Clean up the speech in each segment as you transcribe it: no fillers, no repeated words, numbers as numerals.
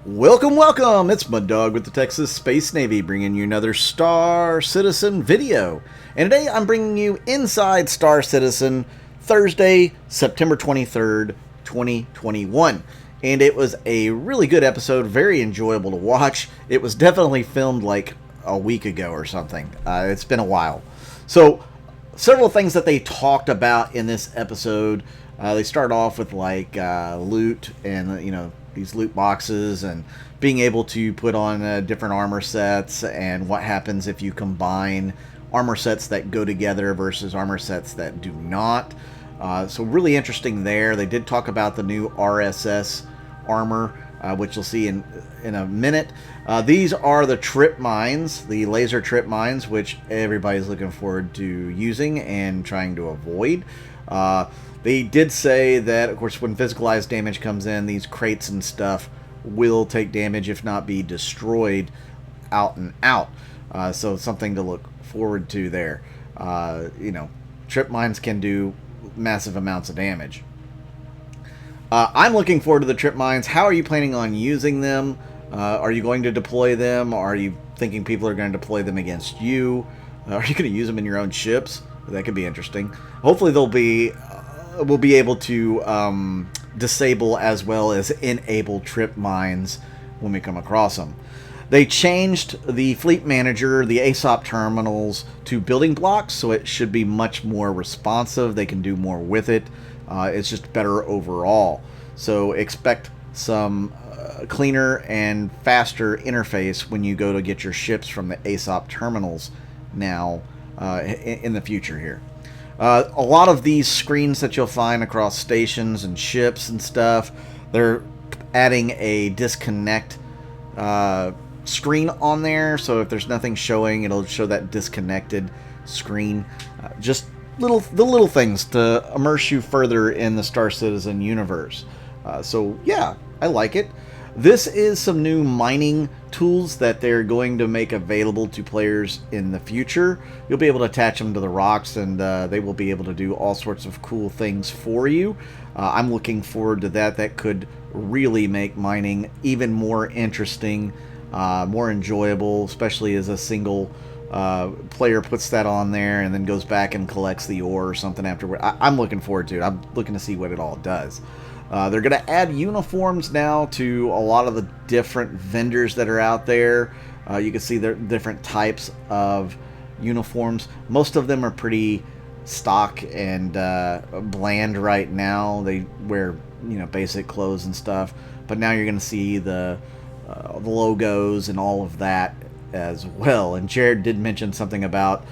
Welcome, welcome! It's Mud Dog with the Texas Space Navy, bringing you another Star Citizen video. And today I'm bringing you Inside Star Citizen, Thursday, September 23rd, 2021. And it was a really good episode, very enjoyable to watch. It was definitely filmed like a week ago or something. It's been a while. So, several things that they talked about in this episode. They start off with like loot and, these loot boxes and being able to put on different armor sets and what happens if you combine armor sets that go together versus armor sets that do not. So really interesting there. They did talk about the new RSS armor, which you'll see in a minute. These are the trip mines, the laser trip mines, which everybody's looking forward to using and trying to avoid. They did say that, of course, when physicalized damage comes in, these crates and stuff will take damage, if not be destroyed out and out. So something to look forward to there. Trip mines can do massive amounts of damage. I'm looking forward to the trip mines. How are you planning on using them? Are you going to deploy them? Are you thinking people are going to deploy them against you? Are you going to use them in your own ships? That could be interesting. Hopefully we'll be able to disable as well as enable trip mines when we come across them. They changed the fleet manager, the ASOP terminals, to building blocks, so it should be much more responsive. They can do more with it. It's just better overall. So expect some cleaner and faster interface when you go to get your ships from the ASOP terminals now in the future here. A lot of these screens that you'll find across stations and ships and stuff, they're adding a disconnect screen on there. So if there's nothing showing, it'll show that disconnected screen. Just the little things to immerse you further in the Star Citizen universe. So yeah, I like it. This is some new mining tools that they're going to make available to players in the future. You'll be able to attach them to the rocks, and they will be able to do all sorts of cool things for you. I'm looking forward to that. That could really make mining even more interesting, more enjoyable, especially as a single player puts that on there and then goes back and collects the ore or something afterward. I'm looking forward to it. I'm looking to see what it all does. They're going to add uniforms now to a lot of the different vendors that are out there. You can see there are different types of uniforms. Most of them are pretty stock and bland right now. They wear basic clothes and stuff. But now you're going to see the logos and all of that as well. And Jared did mention something about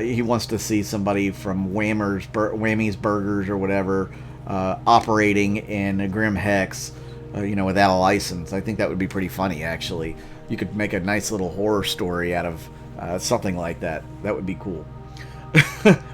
he wants to see somebody from Whammy's Burgers or whatever operating in a Grim Hex, without a license. I think that would be pretty funny, actually. You could make a nice little horror story out of something like that. That would be cool.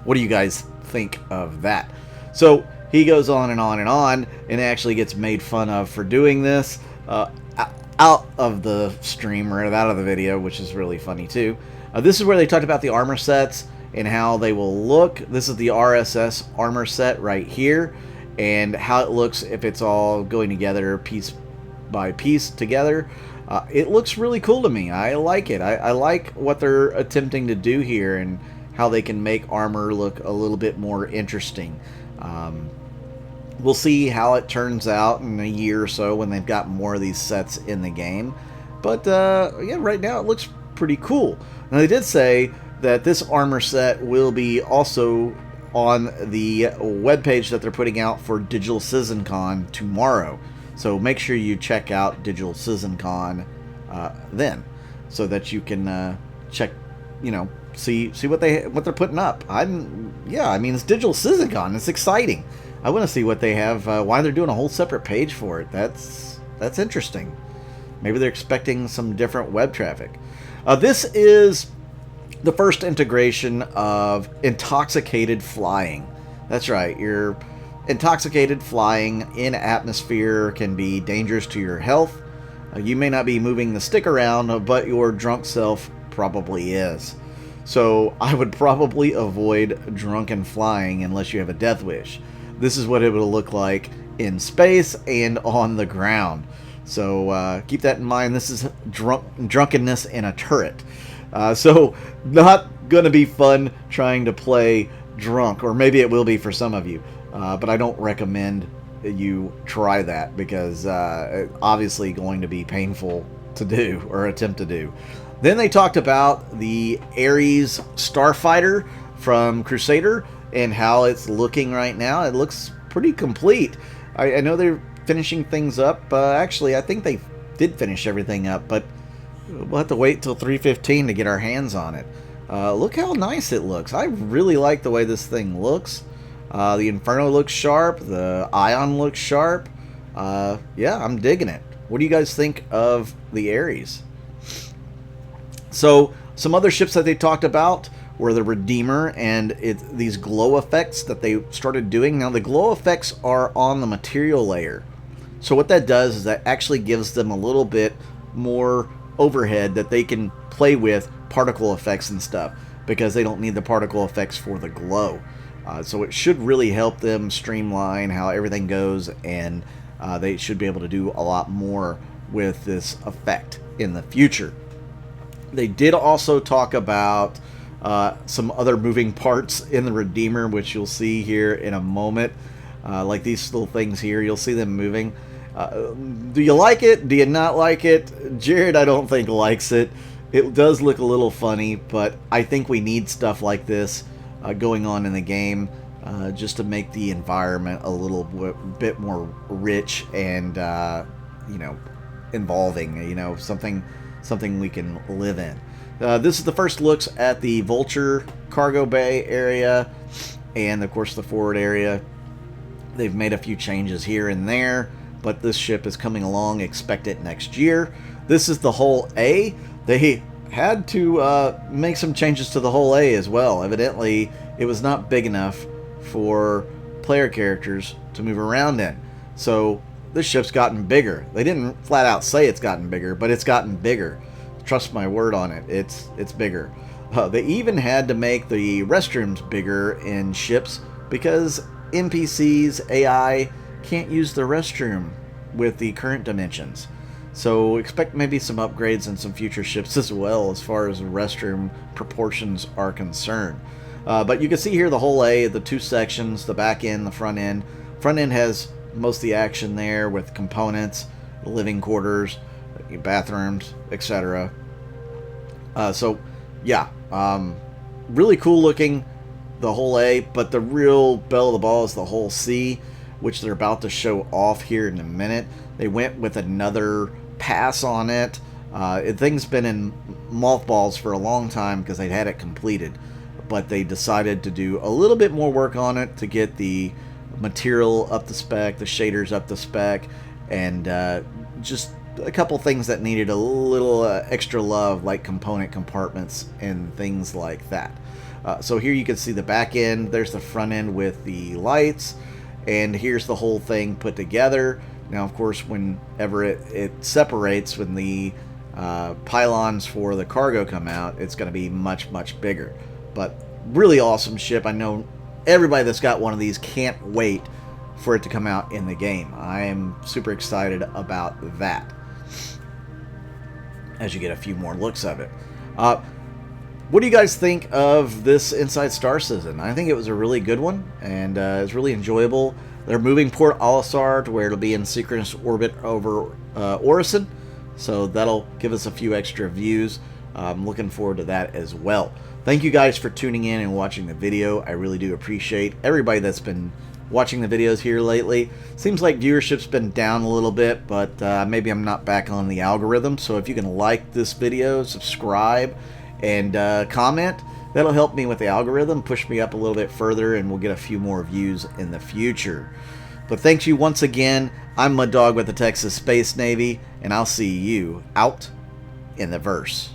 What do you guys think of that? So he goes on and on and on, and actually gets made fun of for doing this out of the stream, or out of the video, which is really funny too. This is where they talked about the armor sets and how they will look. This is the RSS armor set right here, and how it looks if it's all going together piece by piece together. It looks really cool to me. I like it. I like what they're attempting to do here and how they can make armor look a little bit more interesting. We'll see how it turns out in a year or so when they've got more of these sets in the game. But yeah, right now it looks pretty cool. Now they did say that this armor set will be also on the webpage that they're putting out for Digital CitizenCon tomorrow. So make sure you check out Digital CitizenCon then, so that you can check, see what they're putting up. I mean, it's Digital CitizenCon. It's exciting. I want to see what they have. Why they're doing a whole separate page for it. That's interesting. Maybe they're expecting some different web traffic. This is the first integration of intoxicated flying. That's right, your intoxicated flying in atmosphere can be dangerous to your health. You may not be moving the stick around, but your drunk self probably is. So I would probably avoid drunken flying unless you have a death wish. This is what it would look like in space and on the ground. So keep that in mind. This is drunkenness in a turret. So not going to be fun trying to play drunk, or maybe it will be for some of you. But I don't recommend you try that, because obviously going to be painful to do or attempt to do. Then they talked about the Ares Starfighter from Crusader and how it's looking right now. It looks pretty complete. I know they're finishing things up. Actually, I think they did finish everything up, but we'll have to wait till 3:15 to get our hands on it. Look how nice it looks. I really like the way this thing looks. The Inferno looks sharp. The Ion looks sharp. Yeah, I'm digging it. What do you guys think of the Ares? So, some other ships that they talked about were the Redeemer and these glow effects that they started doing. Now, the glow effects are on the material layer. So what that does is that actually gives them a little bit more overhead that they can play with particle effects and stuff, because they don't need the particle effects for the glow. So it should really help them streamline how everything goes, and they should be able to do a lot more with this effect in the future. They did also talk about some other moving parts in the Redeemer, which you'll see here in a moment. Like these little things here, you'll see them moving. Do you like it? Do you not like it? Jared, I don't think, likes it. It does look a little funny, but I think we need stuff like this going on in the game, just to make the environment a little bit more rich and you know, involving. You know, something we can live in. This is the first looks at the Vulture cargo bay area, and of course the forward area. They've made a few changes here and there, but this ship is coming along. Expect it next year. This is the Hull A. They had to make some changes to the Hull A as well. Evidently, it was not big enough for player characters to move around in. So this ship's gotten bigger. They didn't flat out say it's gotten bigger, but it's gotten bigger. Trust my word on it. It's bigger. They even had to make the restrooms bigger in ships, because NPCs, AI, can't use the restroom with the current dimensions. So expect maybe some upgrades in some future ships as well, as far as restroom proportions are concerned. But you can see here the Hull A, the two sections, the back end, the front end. Front end has most of the action there with components, living quarters, bathrooms, etc. So yeah, really cool looking, the Hull A, but the real belle of the ball is the Hull C, which they're about to show off here in a minute. They went with another pass on it. Thing's been in mothballs for a long time because they'd had it completed, but they decided to do a little bit more work on it to get the material up to spec, the shaders up to spec, and just a couple things that needed a little extra love, like component compartments and things like that. So here you can see the back end. There's the front end with the lights, and here's the whole thing put together. Now, of course, whenever it separates, when the pylons for the cargo come out, it's going to be much, much bigger. But really awesome ship. I know everybody that's got one of these can't wait for it to come out in the game. I am super excited about that, as you get a few more looks of it. What do you guys think of this Inside Star Citizen? I think it was a really good one, and it's really enjoyable. They're moving Port Olisar to where it'll be in synchronous orbit over Orison, so that'll give us a few extra views. I'm looking forward to that as well. Thank you guys for tuning in and watching the video. I really do appreciate everybody that's been watching the videos here lately. Seems like viewership's been down a little bit, but maybe I'm not back on the algorithm. So if you can like this video, subscribe, and comment, that'll help me with the algorithm, push me up a little bit further, and we'll get a few more views in the future. But thanks you once again. I'm Mud Dog with the Texas Space Navy, and I'll see you out in the verse.